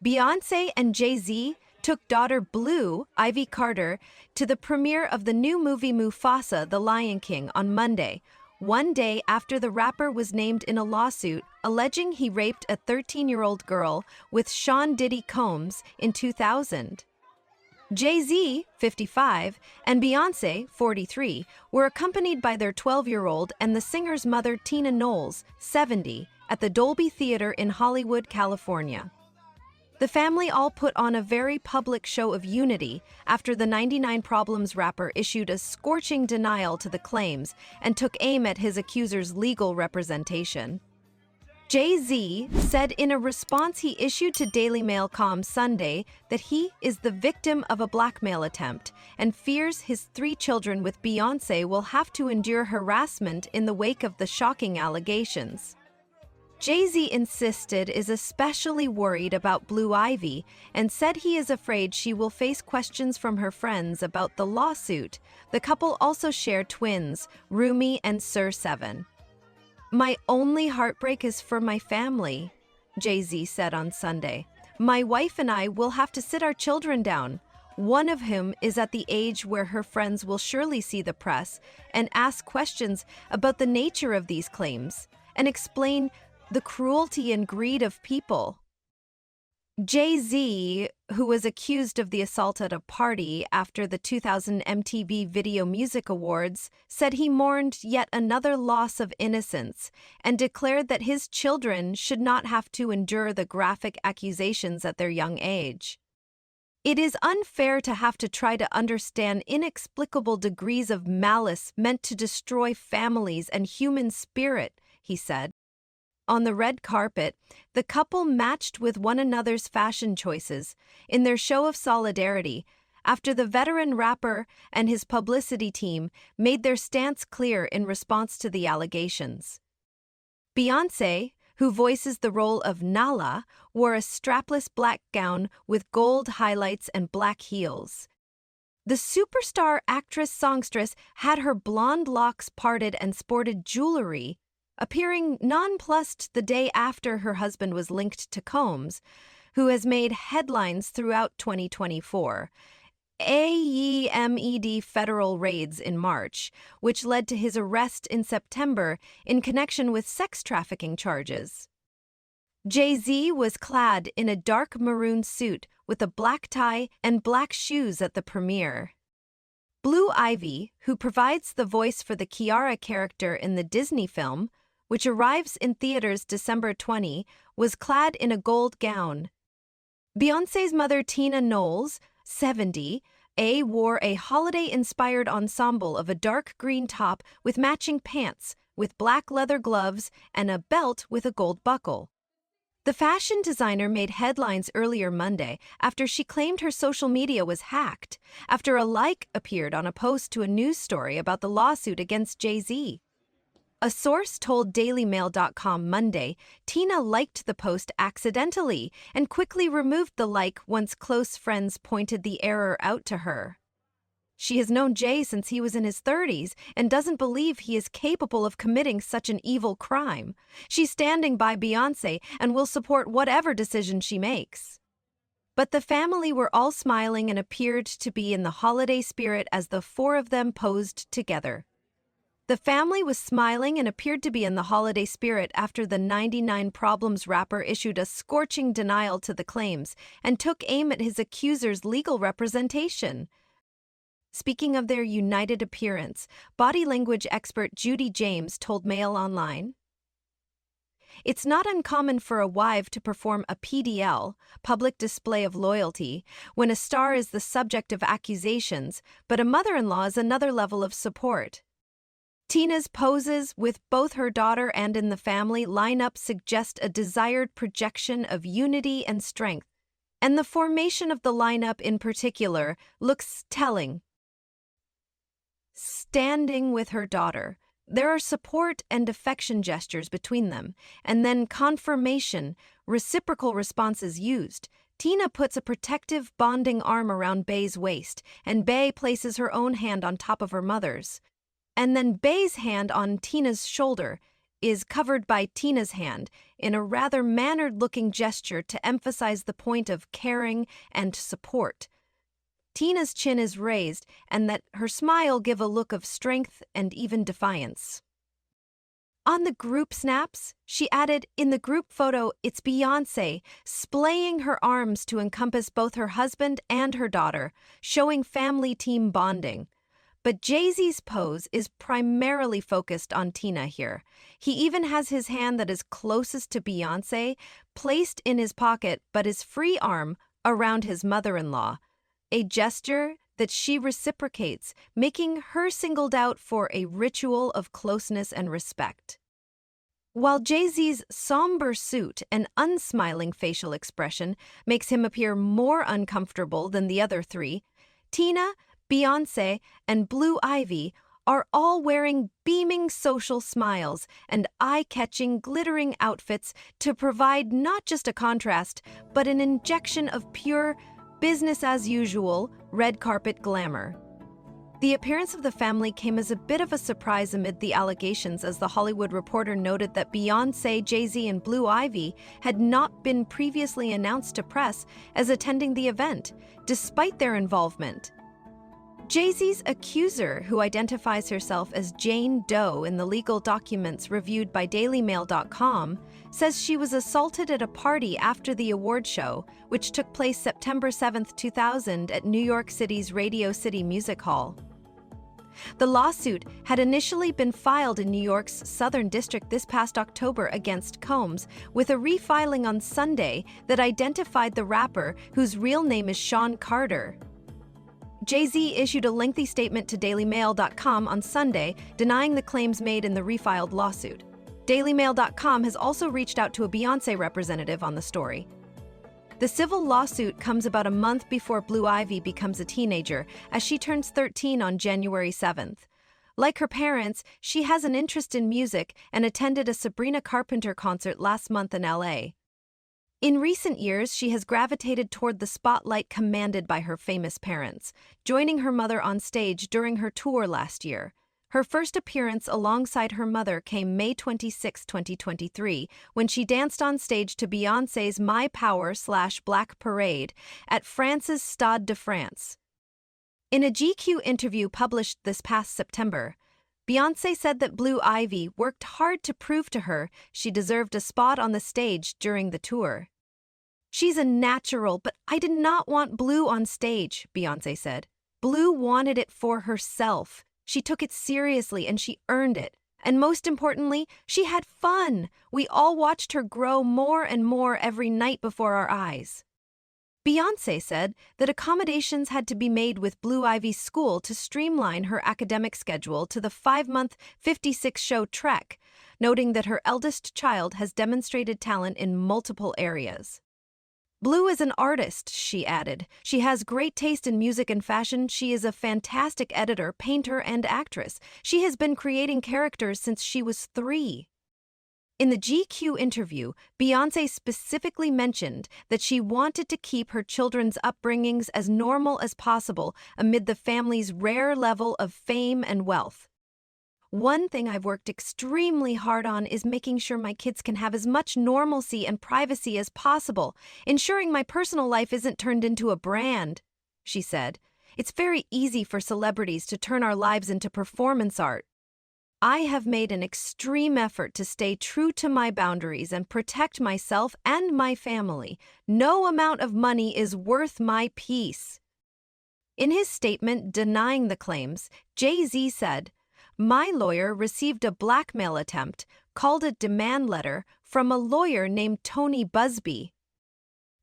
Beyoncé and Jay-Z took daughter Blue, Ivy Carter, to the premiere of the new movie Mufasa, The Lion King, on Monday, one day after the rapper was named in a lawsuit alleging he raped a 13-year-old girl with Sean Diddy Combs in 2000. Jay-Z, 55, and Beyoncé, 43, were accompanied by their 12-year-old and the singer's mother Tina Knowles, 70, at the Dolby Theater in Hollywood, California. The family all put on a very public show of unity after the 99 Problems rapper issued a scorching denial to the claims and took aim at his accuser's legal representation. Jay-Z said in a response he issued to DailyMail.com Sunday that he is the victim of a blackmail attempt and fears his 3 children with Beyoncé will have to endure harassment in the wake of the shocking allegations. Jay-Z insisted is especially worried about Blue Ivy and said he is afraid she will face questions from her friends about the lawsuit. The couple also share twins, Rumi and Sir 7. "My only heartbreak is for my family," Jay-Z said on Sunday. "My wife and I will have to sit our children down, one of whom is at the age where her friends will surely see the press and ask questions about the nature of these claims and explain the cruelty and greed of people." Jay-Z, who was accused of the assault at a party after the 2000 MTV Video Music Awards, said he mourned yet another loss of innocence and declared that his children should not have to endure the graphic accusations at their young age. "It is unfair to have to try to understand inexplicable degrees of malice meant to destroy families and human spirit," he said. On the red carpet, the couple matched with one another's fashion choices in their show of solidarity after the veteran rapper and his publicity team made their stance clear in response to the allegations. Beyoncé, who voices the role of Nala, wore a strapless black gown with gold highlights and black heels. The superstar actress-songstress had her blonde locks parted and sported jewelry, appearing nonplussed the day after her husband was linked to Combs, who has made headlines throughout 2024. AEMED federal raids in March, which led to his arrest in September in connection with sex trafficking charges. Jay-Z was clad in a dark maroon suit with a black tie and black shoes at the premiere. Blue Ivy, who provides the voice for the Kiara character in the Disney film, which arrives in theaters December 20, was clad in a gold gown. Beyoncé's mother Tina Knowles, 70, wore a holiday-inspired ensemble of a dark green top with matching pants, with black leather gloves and a belt with a gold buckle. The fashion designer made headlines earlier Monday after she claimed her social media was hacked, after a like appeared on a post to a news story about the lawsuit against Jay-Z. A source told DailyMail.com Monday Tina liked the post accidentally and quickly removed the like once close friends pointed the error out to her. She has known Jay since he was in his 30s and doesn't believe he is capable of committing such an evil crime. She's standing by Beyoncé and will support whatever decision she makes. But the family were all smiling and appeared to be in the holiday spirit as the 4 of them posed together. The family was smiling and appeared to be in the holiday spirit after the 99 Problems rapper issued a scorching denial to the claims and took aim at his accuser's legal representation. Speaking of their united appearance, body language expert Judy James told Mail Online, "It's not uncommon for a wife to perform a PDL, public display of loyalty, when a star is the subject of accusations, but a mother-in-law is another level of support." Tina's poses with both her daughter and in the family lineup suggest a desired projection of unity and strength, and the formation of the lineup in particular looks telling. Standing with her daughter, there are support and affection gestures between them, and then confirmation, reciprocal responses used. Tina puts a protective, bonding arm around Bey's waist, and Bey places her own hand on top of her mother's. And then Bey's hand on Tina's shoulder, is covered by Tina's hand in a rather mannered-looking gesture to emphasize the point of caring and support. Tina's chin is raised, and that her smile give a look of strength and even defiance. On the group snaps, she added, in the group photo, it's Beyoncé, splaying her arms to encompass both her husband and her daughter, showing family team bonding. But Jay-Z's pose is primarily focused on Tina here. He even has his hand that is closest to Beyoncé placed in his pocket, but his free arm around his mother-in-law, a gesture that she reciprocates, making her singled out for a ritual of closeness and respect. While Jay-Z's somber suit and unsmiling facial expression makes him appear more uncomfortable than the other three, Tina, Beyoncé, and Blue Ivy are all wearing beaming social smiles and eye-catching, glittering outfits to provide not just a contrast, but an injection of pure, business-as-usual, red carpet glamour. The appearance of the family came as a bit of a surprise amid the allegations, as The Hollywood Reporter noted that Beyoncé, Jay-Z, and Blue Ivy had not been previously announced to press as attending the event, despite their involvement. Jay-Z's accuser, who identifies herself as Jane Doe in the legal documents reviewed by DailyMail.com, says she was assaulted at a party after the award show, which took place September 7, 2000 at New York City's Radio City Music Hall. The lawsuit had initially been filed in New York's Southern District this past October against Combs, with a refiling on Sunday that identified the rapper, whose real name is Sean Carter. Jay-Z issued a lengthy statement to DailyMail.com on Sunday, denying the claims made in the refiled lawsuit. DailyMail.com has also reached out to a Beyoncé representative on the story. The civil lawsuit comes about a month before Blue Ivy becomes a teenager, as she turns 13 on January 7th. Like her parents, she has an interest in music and attended a Sabrina Carpenter concert last month in LA. In recent years, she has gravitated toward the spotlight commanded by her famous parents, joining her mother on stage during her tour last year. Her first appearance alongside her mother came May 26, 2023, when she danced on stage to Beyoncé's My Power/Black Parade at France's Stade de France. In a GQ interview published this past September, Beyoncé said that Blue Ivy worked hard to prove to her she deserved a spot on the stage during the tour. "She's a natural, but I did not want Blue on stage," Beyoncé said. "Blue wanted it for herself. She took it seriously and she earned it. And most importantly, she had fun. We all watched her grow more and more every night before our eyes." Beyoncé said that accommodations had to be made with Blue Ivy's school to streamline her academic schedule to the 5-month, 56-show trek, noting that her eldest child has demonstrated talent in multiple areas. "Blue is an artist," she added. "She has great taste in music and fashion. She is a fantastic editor, painter, and actress. She has been creating characters since she was 3. In the GQ interview, Beyoncé specifically mentioned that she wanted to keep her children's upbringings as normal as possible amid the family's rare level of fame and wealth. "One thing I've worked extremely hard on is making sure my kids can have as much normalcy and privacy as possible, ensuring my personal life isn't turned into a brand," she said. "It's very easy for celebrities to turn our lives into performance art. I have made an extreme effort to stay true to my boundaries and protect myself and my family. No amount of money is worth my peace." In his statement denying the claims, Jay-Z said, "My lawyer received a blackmail attempt, called a demand letter, from a lawyer named Tony Busby.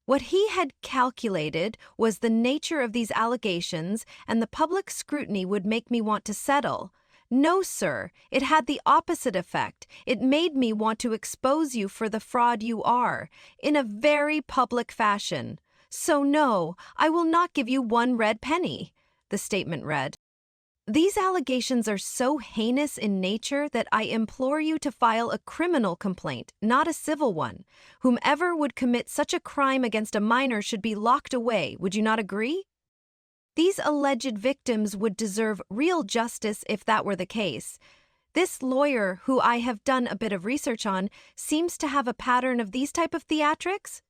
What he had calculated was the nature of these allegations and the public scrutiny would make me want to settle. No, sir, it had the opposite effect. It made me want to expose you for the fraud you are, in a very public fashion. So no, I will not give you one red penny," the statement read. "These allegations are so heinous in nature that I implore you to file a criminal complaint, not a civil one. Whomever would commit such a crime against a minor should be locked away. Would you not agree? These alleged victims would deserve real justice if that were the case. This lawyer, who I have done a bit of research on, seems to have a pattern of these type of theatrics.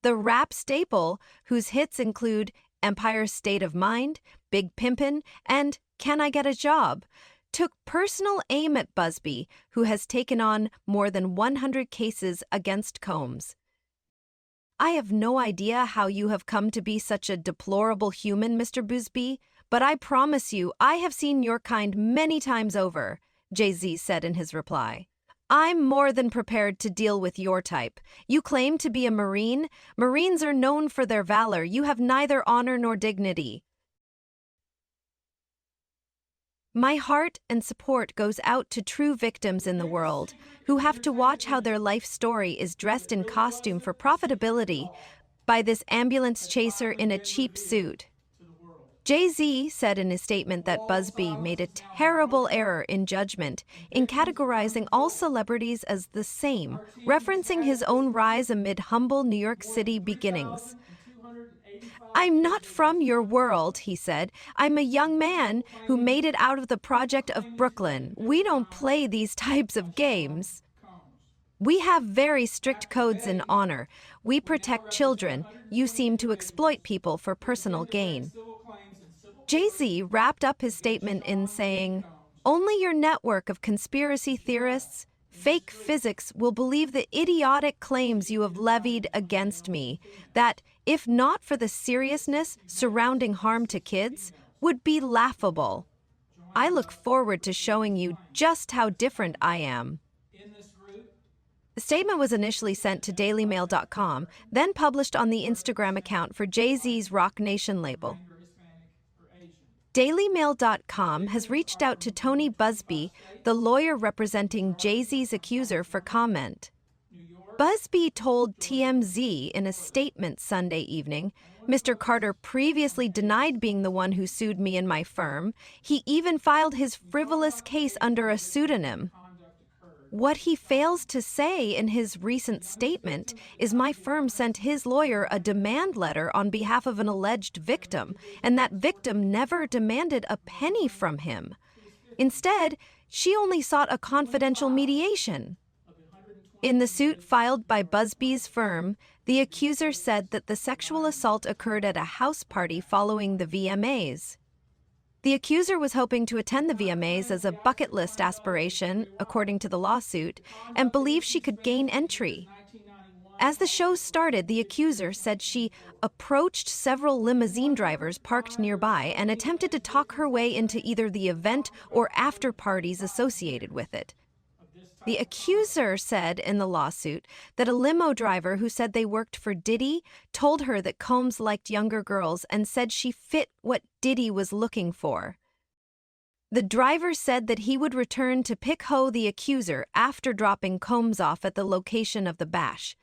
The rap staple, whose hits include Empire State of Mind, Big Pimpin', and Can I Get a Job, took personal aim at Busby, who has taken on more than 100 cases against Combs. I have no idea how you have come to be such a deplorable human, Mr. Busby, but I promise you I have seen your kind many times over, Jay-Z said in his reply. I'm more than prepared to deal with your type. You claim to be a Marine. Marines are known for their valor. You have neither honor nor dignity. My heart and support goes out to true victims in the world who have to watch how their life story is dressed in costume for profitability by this ambulance chaser in a cheap suit. Jay-Z said in his statement that Busby made a terrible error in judgment in categorizing all celebrities as the same, referencing his own rise amid humble New York City beginnings. I'm not from your world, he said. I'm a young man who made it out of the project of Brooklyn. We don't play these types of games. We have very strict codes in honor. We protect children. You seem to exploit people for personal gain. Jay-Z wrapped up his statement in saying, "Only your network of conspiracy theorists, fake physics will believe the idiotic claims you have levied against me, that, if not for the seriousness surrounding harm to kids, would be laughable. I look forward to showing you just how different I am." The statement was initially sent to dailymail.com, then published on the Instagram account for Jay-Z's Rock Nation label. DailyMail.com has reached out to Tony Busby, the lawyer representing Jay-Z's accuser, for comment. Busby told TMZ in a statement Sunday evening, "Mr. Carter previously denied being the one who sued me and my firm. He even filed his frivolous case under a pseudonym. What he fails to say in his recent statement is my firm sent his lawyer a demand letter on behalf of an alleged victim, and that victim never demanded a penny from him. Instead, she only sought a confidential mediation." In the suit filed by Busby's firm, the accuser said that the sexual assault occurred at a house party following the VMAs. The accuser was hoping to attend the VMAs as a bucket list aspiration, according to the lawsuit, and believed she could gain entry. As the show started, the accuser said she approached several limousine drivers parked nearby and attempted to talk her way into either the event or after parties associated with it. The accuser said in the lawsuit that a limo driver who said they worked for Diddy told her that Combs liked younger girls and said she fit what Diddy was looking for. The driver said that he would return to pick the accuser after dropping Combs off at the location of the bash.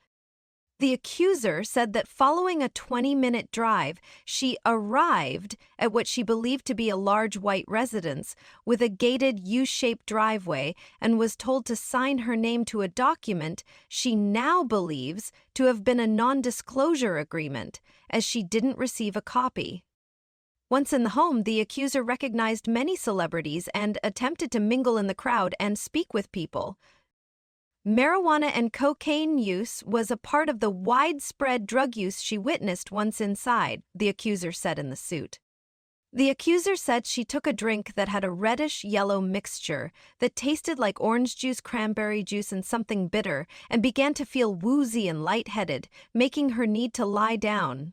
The accuser said that following a 20-minute drive, she arrived at what she believed to be a large white residence with a gated U-shaped driveway and was told to sign her name to a document she now believes to have been a non-disclosure agreement, as she didn't receive a copy. Once in the home, the accuser recognized many celebrities and attempted to mingle in the crowd and speak with people. Marijuana and cocaine use was a part of the widespread drug use she witnessed once inside, the accuser said in the suit. The accuser said she took a drink that had a reddish-yellow mixture that tasted like orange juice, cranberry juice, and something bitter, and began to feel woozy and lightheaded, making her need to lie down.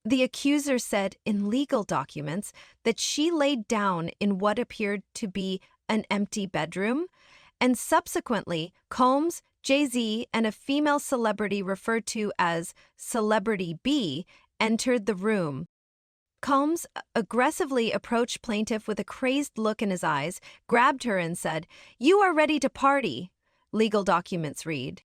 The accuser said in legal documents that she laid down in what appeared to be an empty bedroom, and subsequently, Combs, Jay-Z, and a female celebrity referred to as Celebrity B entered the room. Combs aggressively approached plaintiff with a crazed look in his eyes, grabbed her and said, "You are ready to party," legal documents read.